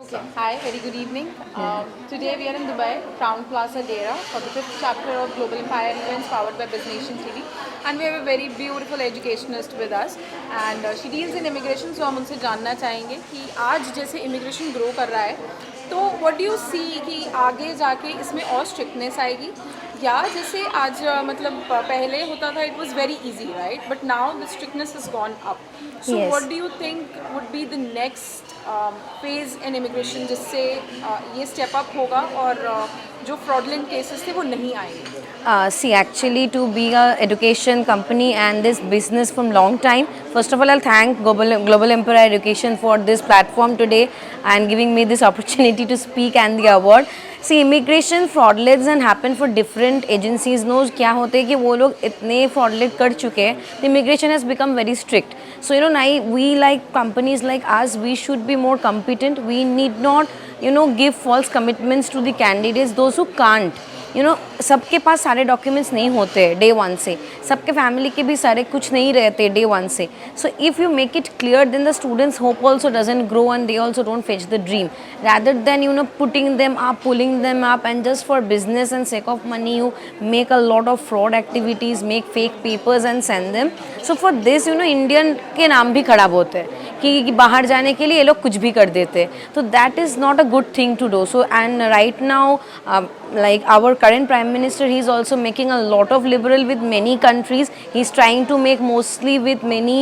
Okay. Hi, very good evening. Today we are in Dubai, Crown Plaza Dera, for the fifth chapter of Global Empire Events powered by BusinessNation TV. And we have a very beautiful educationist with us. And she deals in immigration, so हम उनसे जानना चाहेंगे कि आज जैसे immigration grow कर रहा है, तो what do you see कि आगे जाके इसमें और strictness आएगी, या जैसे आज मतलब पहले होता था it was very easy, right? But now the strictness has gone up. So Yes. what do you think would be the next phase in immigration जिससे ये step up होगा और जो fraudulent cases थे वो नहीं आएंगे? See, actually, to be a education company and this business from long time, first of all, I'll thank Global Empire Education for this platform today and giving me this opportunity to speak and the award. See, immigration fraudulence and happen for different agencies. Knows क्या होते हैं कि वो लोग इतने fraudulent कर चुके हैं. The immigration has become very strict. So now we like companies like us, we should be more competent. We need not give false commitments to the candidates, those who can't. सबके पास सारे documents नहीं होते day one से, सबके family के भी सारे कुछ नहीं रहते डे वन से. So if you make it clear then the students hope also doesn't grow and they also don't fetch the dream, rather than putting them up, pulling them up, and just for business and sake of money you make a lot of fraud activities, make fake papers and send them. So for this Indian के नाम भी खराब होते हैं कि बाहर जाने के लिए ये लोग कुछ भी कर देते हैं. तो that is not a good thing to do. So and right now like our current prime minister, he is also making a lot of liberal with many countries. He is trying to make mostly with many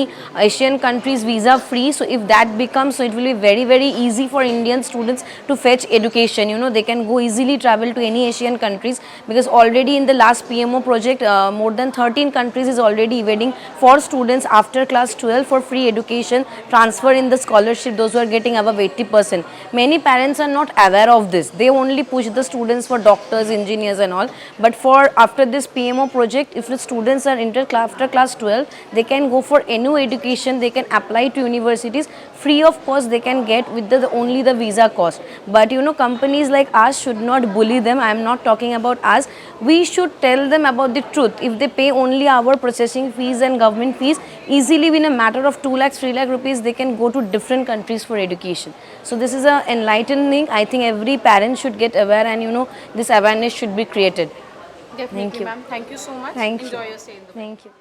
Asian countries visa free. So if that becomes, so it will be very easy for Indian students to fetch education. They can go easily travel to any Asian countries, because already in the last PMO project more than 13 countries is already evading for students after class 12 for free education transfer in the scholarship, those who are getting above 80%. Many parents are not aware of this. They only push the students for doctors, engineers and all. But for after this PMO project, if the students are after class 12, they can go for any education, they can apply to universities free of cost, they can get with only the visa cost. But companies like us should not bully them. I am not talking about us. We should tell them about the truth. If they pay only our processing fees and government fees, easily in a matter of 2 lakhs 3 lakh rupees they can go to different countries for education. So this is a enlightening. I think every parent should get aware, and this awareness should be created. Definitely, ma'am. Thank you so much. Thank Enjoy you. your stay in Dubai. Thank you.